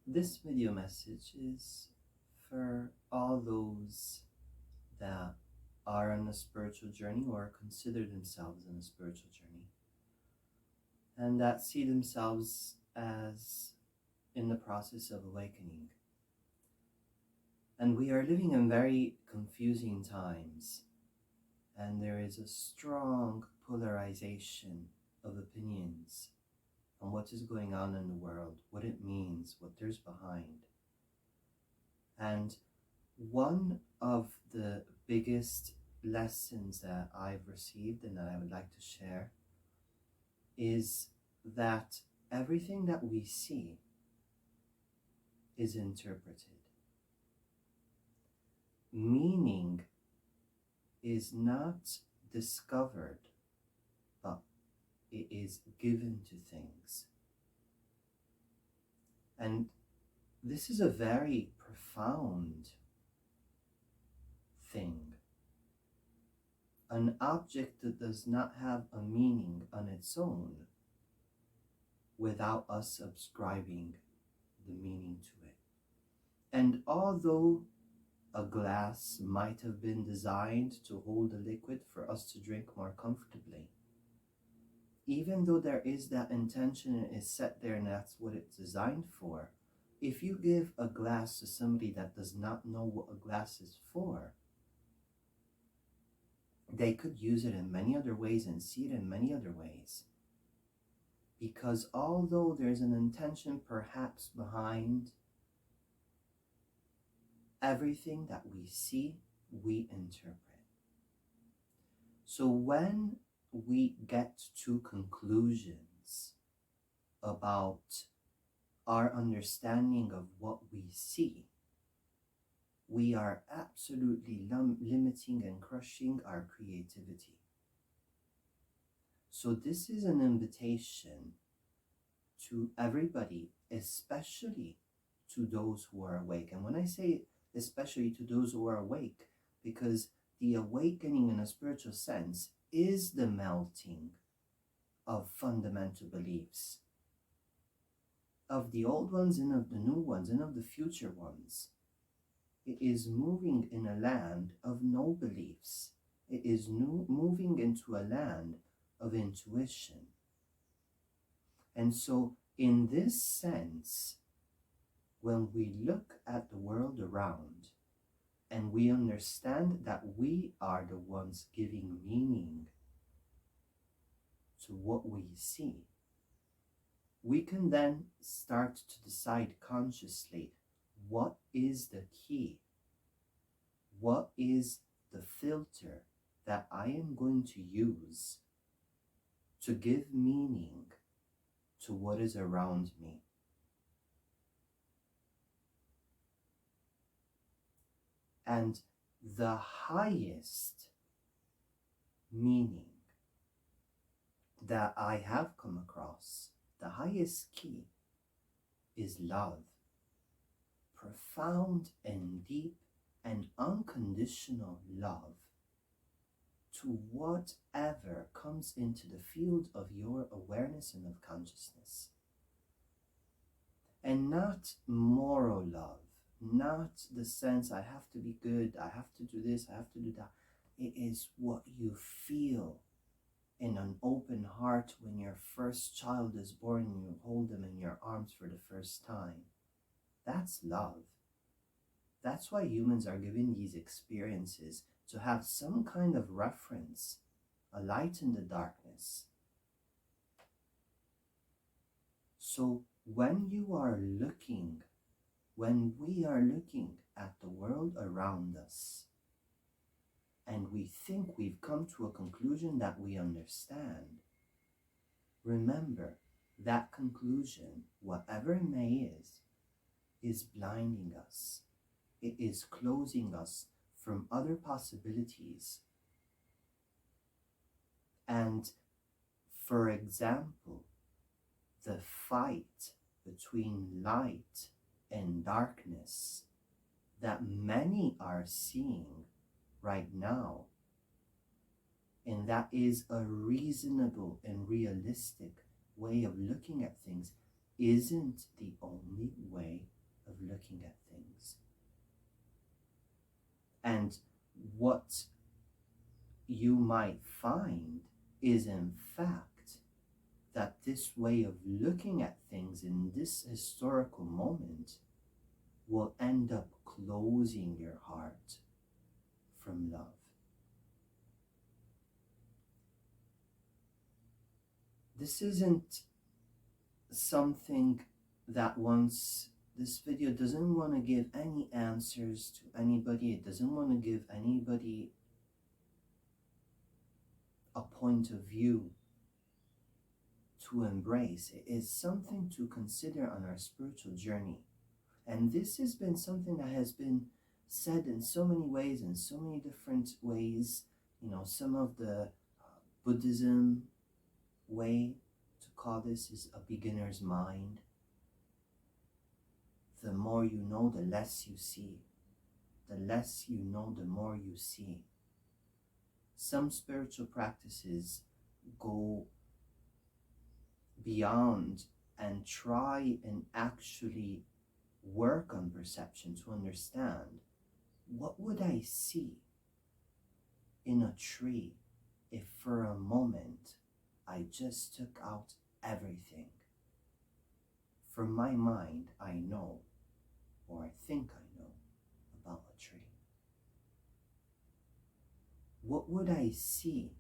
This video message is for all those that are on a spiritual journey or consider themselves on a spiritual journey and that see themselves as in the process of awakening. And we are living in very confusing times, and there is a strong polarization of opinions on what is going on in the world, what it means, what there's behind. And one of the biggest lessons that I've received and that I would like to share is that everything that we see is interpreted. Meaning is not discovered, but it is given to things. And this is a very profound thing. An object that does not have a meaning on its own without us subscribing the meaning to it. And although a glass might have been designed to hold a liquid for us to drink more comfortably, even though there is that intention and it's set there and that's what it's designed for, if you give a glass to somebody that does not know what a glass is for, they could use it in many other ways and see it in many other ways. Because although there's an intention perhaps behind everything that we see, we interpret. So when we get to conclusions about our understanding of what we see, we are absolutely limiting and crushing our creativity. So this is an invitation to everybody, especially to those who are awake. And when I say especially to those who are awake, because the awakening in a spiritual sense is the melting of fundamental beliefs, of the old ones and of the new ones and of the future ones. It is moving in a land of no beliefs. It is moving into a land of intuition. And so in this sense, when we look at the world around and we understand that we are the ones giving meaning to what we see, we can then start to decide consciously what is the key, what is the filter that I am going to use to give meaning to what is around me. And the highest meaning that I have come across, the highest key, is love. Profound and deep and unconditional love to whatever comes into the field of your awareness and of consciousness. And not moral love, not the sense I have to be good, I have to do this, I have to do that. It is what you feel in an open heart when your first child is born and you hold them in your arms for the first time. That's love. That's why humans are given these experiences, to have some kind of reference, a light in the darkness. So when we are looking at the world around us, and we think we've come to a conclusion that we understand, remember that conclusion, whatever it may is blinding us. It is closing us from other possibilities. And for example, the fight between light and darkness that many are seeing right now, and that is a reasonable and realistic way of looking at things, isn't the only way of looking at things. And what you might find is, in fact, that this way of looking at things in this historical moment will end up closing your heart from love. This isn't something that this video doesn't want to give any answers to anybody. It doesn't want to give anybody a point of view to embrace. It is something to consider on our spiritual journey. And this has been something that has been said in so many ways, in so many different ways. You know, some of the Buddhism way to call this is a beginner's mind. The more you know, the less you see. The less you know, the more you see. Some spiritual practices go beyond and try and actually work on perception to understand, what would I see in a tree if for a moment I just took out everything? From my mind, I know, or I think I know, about a tree. What would I see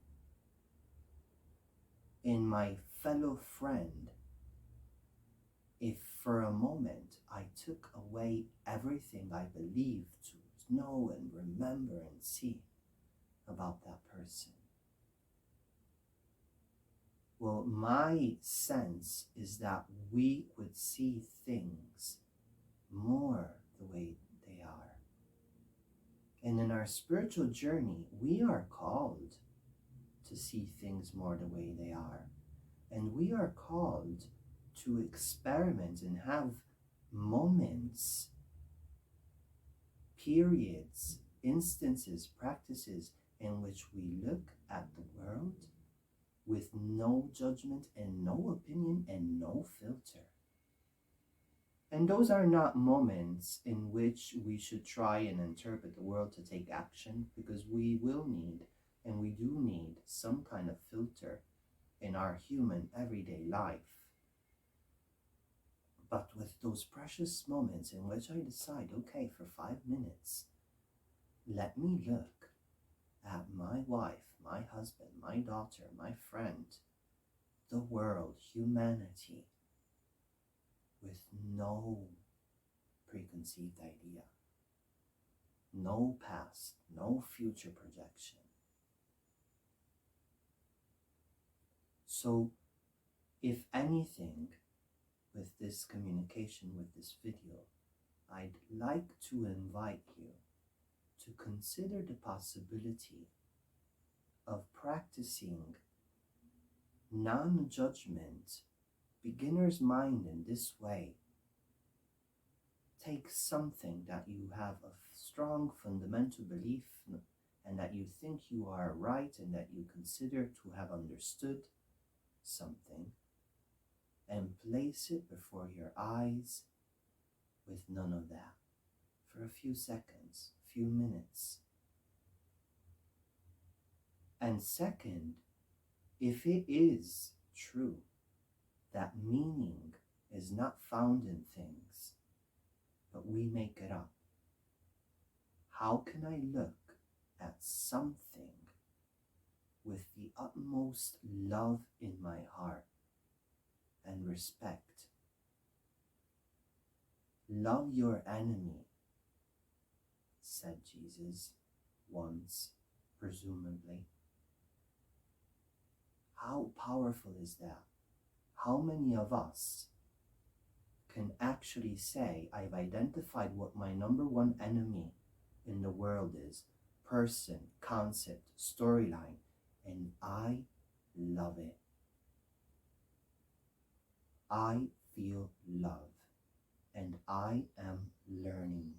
in my fellow friend if for a moment I took away everything I believed to know and remember and see about that person? Well, my sense is that we would see things more the way they are. And in our spiritual journey, we are called to see things more the way they are. And we are called to experiment and have moments, periods, instances, practices in which we look at the world with no judgment and no opinion and no filter. And those are not moments in which we should try and interpret the world to take action, because we will need, and we do need, some kind of filter in our human everyday life. But with those precious moments in which I decide, okay, for 5 minutes, let me look at my wife, my husband, my daughter, my friend, the world, humanity, with no preconceived idea, no past, no future projection. So, if anything, with this communication, with this video, I'd like to invite you to consider the possibility of practicing non-judgment, beginner's mind in this way. Take something that you have a strong fundamental belief and that you think you are right and that you consider to have understood something, and place it before your eyes with none of that for a few seconds, few minutes. And second, if it is true that meaning is not found in things, but we make it up, how can I look at something with the utmost love in my heart and respect? Love your enemy, said Jesus once, presumably. How powerful is that? How many of us can actually say, I've identified what my number one enemy in the world is, person, concept, storyline, and I love it. I feel love, and I am learning